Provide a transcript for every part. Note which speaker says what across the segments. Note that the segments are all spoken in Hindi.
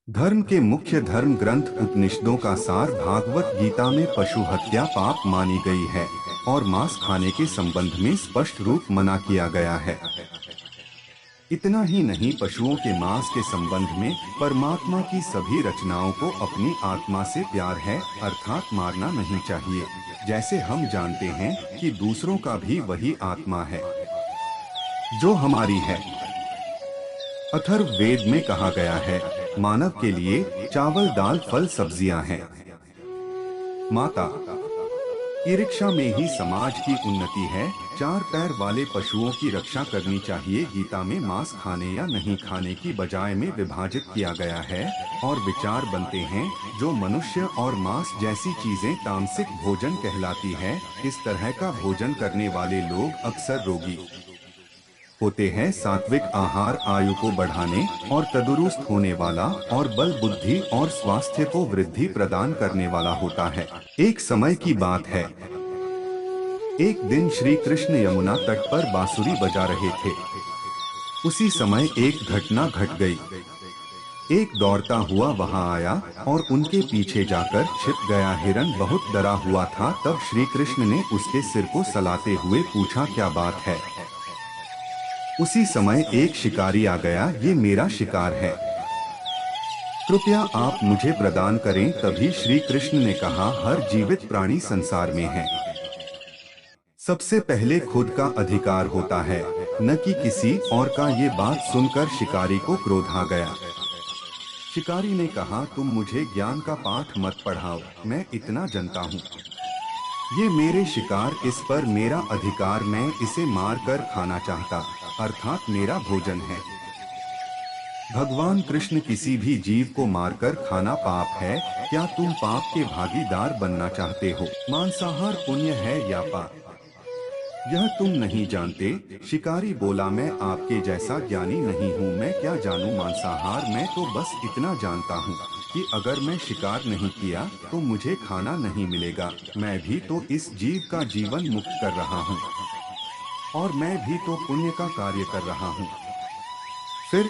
Speaker 1: धर्म के मुख्य धर्म ग्रंथ उपनिषदों का सार भागवत गीता में पशु हत्या पाप मानी गई है और मांस खाने के संबंध में स्पष्ट रूप मना किया गया है। इतना ही नहीं, पशुओं के मांस के संबंध में परमात्मा की सभी रचनाओं को अपनी आत्मा से प्यार है, अर्थात मारना नहीं चाहिए। जैसे हम जानते हैं कि दूसरों का भी वही आत्मा है जो हमारी है। अथर्व वेद में कहा गया है, मानव के लिए चावल दाल फल सब्जियां हैं। माता ई रिक्शा में ही समाज की उन्नति है। चार पैर वाले पशुओं की रक्षा करनी चाहिए। गीता में मांस खाने या नहीं खाने की बजाय में विभाजित किया गया है और विचार बनते हैं जो मनुष्य और मांस जैसी चीजें तामसिक भोजन कहलाती है। इस तरह का भोजन करने वाले लोग अक्सर रोगी होते हैं। सात्विक आहार आयु को बढ़ाने और तंदुरुस्त होने वाला और बल बुद्धि और स्वास्थ्य को वृद्धि प्रदान करने वाला होता है। एक समय की बात है, एक दिन श्री कृष्ण यमुना तट पर बांसुरी बजा रहे थे। उसी समय एक घटना घट गई। एक दौड़ता हुआ वहां आया और उनके पीछे जाकर छिप गया। हिरण बहुत डरा हुआ था। तब श्री कृष्ण ने उसके सिर को सलाते हुए पूछा, क्या बात है? उसी समय एक शिकारी आ गया। ये मेरा शिकार है, कृपया आप मुझे प्रदान करें। तभी श्री कृष्ण ने कहा, हर जीवित प्राणी संसार में है। सबसे पहले खुद का अधिकार होता है, न कि किसी और का। ये बात सुनकर शिकारी को क्रोध आ गया। शिकारी ने कहा, तुम मुझे ज्ञान का पाठ मत पढ़ाओ, मैं इतना जानता हूँ। ये मेरे शिकार, इस पर मेरा अधिकार। मैं इसे मार कर खाना चाहता, अर्थात मेरा भोजन है। भगवान कृष्ण, किसी भी जीव को मारकर खाना पाप है। क्या तुम पाप के भागीदार बनना चाहते हो? मांसाहार पुण्य है या पाप, यह तुम नहीं जानते। शिकारी बोला, मैं आपके जैसा ज्ञानी नहीं हूँ, मैं क्या जानूँ मांसाहार। मैं तो बस इतना जानता हूँ कि अगर मैं शिकार नहीं किया तो मुझे खाना नहीं मिलेगा। मैं भी तो इस जीव का जीवन मुक्त कर रहा हूँ और मैं भी तो पुण्य का कार्य कर रहा हूँ। फिर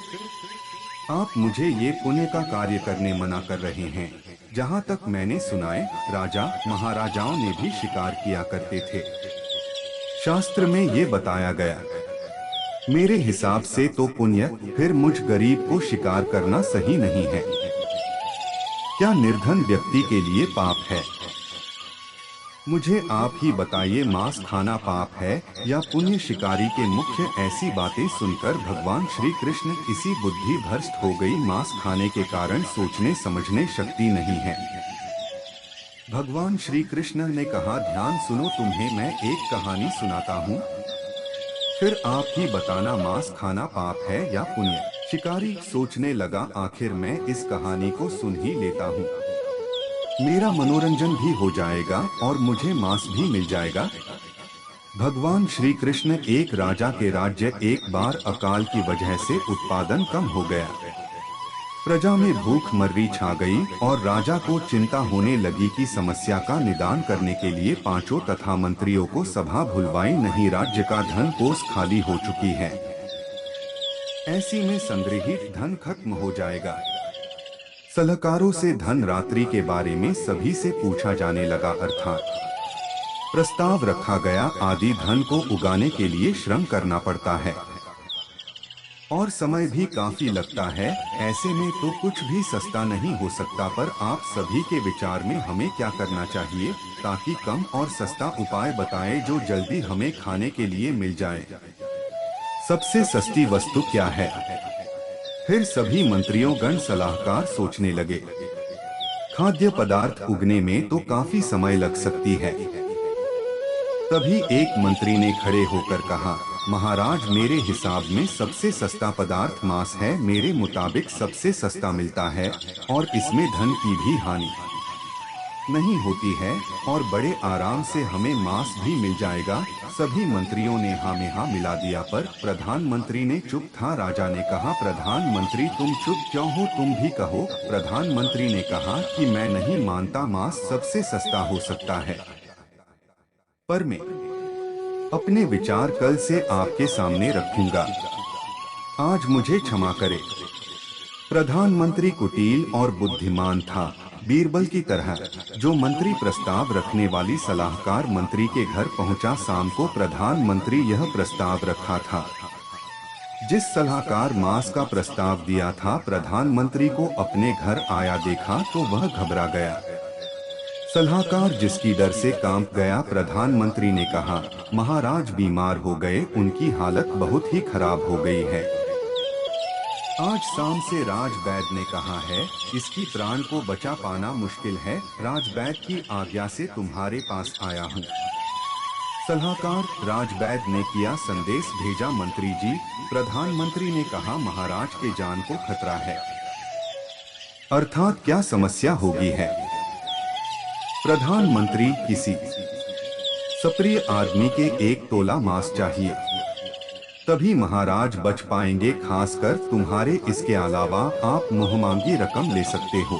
Speaker 1: आप मुझे ये पुण्य का कार्य करने मना कर रहे हैं। जहाँ तक मैंने सुना है, राजा महाराजाओं ने भी शिकार किया करते थे। शास्त्र में ये बताया गया। मेरे हिसाब से तो पुण्य, फिर मुझ गरीब को शिकार करना सही नहीं है। क्या निर्धन व्यक्ति के लिए पाप है? मुझे आप ही बताइए, मांस खाना पाप है या पुण्य? शिकारी के मुख्य ऐसी बातें सुनकर भगवान श्री कृष्ण इसी बुद्धि भ्रष्ट हो गई। मांस खाने के कारण सोचने समझने शक्ति नहीं है। भगवान श्री कृष्ण ने कहा, ध्यान सुनो, तुम्हें मैं एक कहानी सुनाता हूँ, फिर आप ही बताना मांस खाना पाप है या पुण्य। शिकारी सोचने लगा, आखिर मैं इस कहानी को सुन ही लेता हूँ, मेरा मनोरंजन भी हो जाएगा और मुझे मांस भी मिल जाएगा। भगवान श्री कृष्ण, एक राजा के राज्य एक बार अकाल की वजह से उत्पादन कम हो गया। प्रजा में भूख मर्री छा गई और राजा को चिंता होने लगी कि समस्या का निदान करने के लिए पांचों तथा मंत्रियों को सभा भुलवाई नहीं। राज्य का धन कोष खाली हो चुकी है। ऐसी में संग्रहित धन खत्म हो जाएगा। सलाहकारों से धन रात्रि के बारे में सभी से पूछा जाने लगा, अर्थात प्रस्ताव रखा गया। आदि धन को उगाने के लिए श्रम करना पड़ता है और समय भी काफी लगता है। ऐसे में तो कुछ भी सस्ता नहीं हो सकता। पर आप सभी के विचार में हमें क्या करना चाहिए, ताकि कम और सस्ता उपाय बताएं जो जल्दी हमें खाने के लिए मिल जाए। सबसे सस्ती वस्तु क्या है? फिर सभी मंत्रियों गण सलाहकार सोचने लगे। खाद्य पदार्थ उगने में तो काफी समय लग सकती है। तभी एक मंत्री ने खड़े होकर कहा, महाराज, मेरे हिसाब में सबसे सस्ता पदार्थ मांस है। मेरे मुताबिक सबसे सस्ता मिलता है और इसमें धन की भी हानि नहीं होती है और बड़े आराम से हमें मांस भी मिल जाएगा। सभी मंत्रियों ने हाँ में हाँ मिला दिया, पर प्रधानमंत्री ने चुप था। राजा ने कहा, प्रधानमंत्री तुम चुप क्यों हो, तुम भी कहो। प्रधानमंत्री ने कहा कि मैं नहीं मानता मांस सबसे सस्ता हो सकता है, पर मैं अपने विचार कल से आपके सामने रखूंगा। आज मुझे क्षमा करें। प्रधानमंत्री कुटिल और बुद्धिमान था, बीरबल की तरह। जो मंत्री प्रस्ताव रखने वाली सलाहकार मंत्री के घर पहुंचा, शाम को प्रधानमंत्री यह प्रस्ताव रखा था। जिस सलाहकार मांस का प्रस्ताव दिया था, प्रधानमंत्री को अपने घर आया देखा तो वह घबरा गया। सलाहकार जिसकी डर से कांप गया। प्रधानमंत्री ने कहा, महाराज बीमार हो गए, उनकी हालत बहुत ही खराब हो गई है। आज शाम से राजवैद्य ने कहा है, इसकी प्राण को बचा पाना मुश्किल है। राजवैद्य की आज्ञा से तुम्हारे पास आया हूँ। सलाहकार राजवैद्य ने किया संदेश भेजा, मंत्री जी। प्रधानमंत्री ने कहा, महाराज के जान को खतरा है। अर्थात क्या समस्या होगी है? प्रधानमंत्री, किसी सप्रिय आदमी के 1 तोला मांस चाहिए, तभी महाराज बच पाएंगे। खासकर तुम्हारे, इसके अलावा आप मुहमांगी रकम ले सकते हो।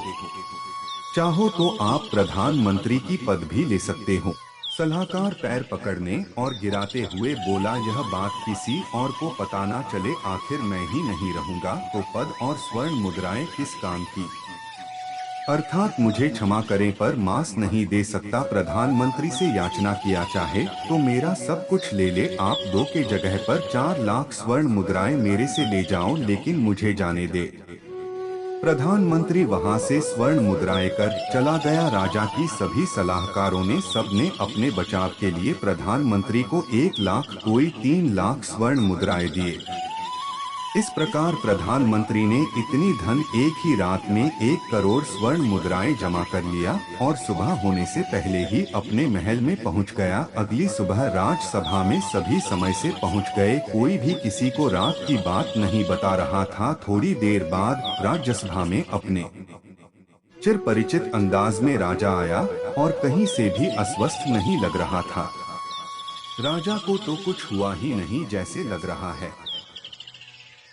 Speaker 1: चाहो तो आप प्रधानमंत्री की पद भी ले सकते हो। सलाहकार पैर पकड़ने और गिराते हुए बोला, यह बात किसी और को पता ना चले, आखिर मैं ही नहीं रहूंगा तो पद और स्वर्ण मुद्राएं किस काम की? अर्थात मुझे क्षमा करें पर मांस नहीं दे सकता। प्रधानमंत्री से याचना किया, चाहे तो मेरा सब कुछ ले ले, आप 2 के जगह पर 4 लाख स्वर्ण मुद्राएं मेरे से ले जाओ, लेकिन मुझे जाने दे। प्रधानमंत्री वहां से स्वर्ण मुद्राएं कर चला गया। राजा की सभी सलाहकारों ने सबने अपने बचाव के लिए प्रधानमंत्री को 1 लाख कोई 3 लाख स्वर्ण मुद्राएं दिए। इस प्रकार प्रधानमंत्री ने इतनी धन एक ही रात में 1 करोड़ स्वर्ण मुद्राएं जमा कर लिया और सुबह होने से पहले ही अपने महल में पहुंच गया। अगली सुबह राजसभा में सभी समय से पहुंच गए, कोई भी किसी को रात की बात नहीं बता रहा था। थोड़ी देर बाद राज्यसभा में अपने चिर परिचित अंदाज में राजा आया और कहीं से भी अस्वस्थ नहीं लग रहा था। राजा को तो कुछ हुआ ही नहीं जैसे लग रहा है।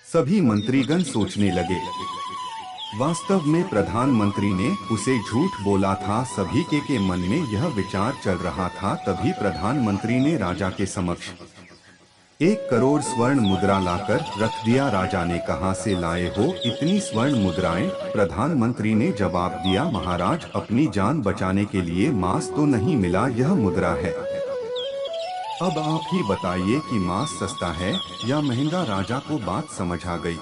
Speaker 1: सभी मंत्रीगण सोचने लगे, वास्तव में प्रधानमंत्री ने उसे झूठ बोला था। सभी के मन में यह विचार चल रहा था। तभी प्रधानमंत्री ने राजा के समक्ष 1 करोड़ स्वर्ण मुद्रा लाकर रख दिया। राजा ने कहाँ से लाए हो इतनी स्वर्ण मुद्राएं? प्रधानमंत्री ने जवाब दिया, महाराज अपनी जान बचाने के लिए मांस तो नहीं मिला, यह मुद्रा है। अब आप ही बताइए कि मांस सस्ता है या महंगा? राजा को बात समझ आ गई।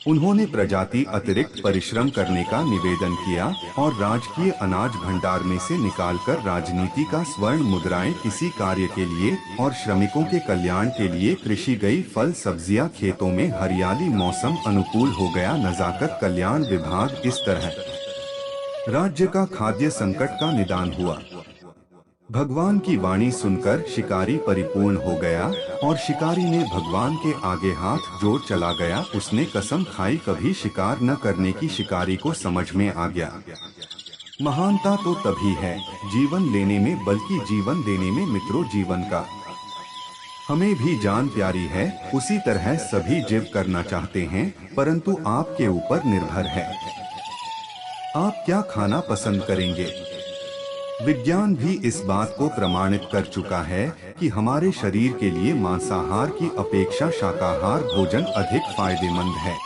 Speaker 1: उन्होंने प्रजाति अतिरिक्त परिश्रम करने का निवेदन किया और राजकीय अनाज भंडार में से निकालकर राजनीति का स्वर्ण मुद्राएं किसी कार्य के लिए और श्रमिकों के कल्याण के लिए कृषि गई। फल सब्जियां खेतों में हरियाली, मौसम अनुकूल हो गया। नजाकत कल्याण विभाग। इस तरह राज्य का खाद्य संकट का निदान हुआ। भगवान की वाणी सुनकर शिकारी परिपूर्ण हो गया और शिकारी ने भगवान के आगे हाथ जोड़ चला गया। उसने कसम खाई कभी शिकार न करने की। शिकारी को समझ में आ गया, महानता तो तभी है जीवन लेने में, बल्कि जीवन देने में। मित्रों, जीवन का हमें भी जान प्यारी है, उसी तरह सभी जीव करना चाहते हैं, परंतु आपके ऊपर निर्भर है आप क्या खाना पसंद करेंगे। विज्ञान भी इस बात को प्रमाणित कर चुका है कि हमारे शरीर के लिए मांसाहार की अपेक्षा शाकाहार भोजन अधिक फायदेमंद है।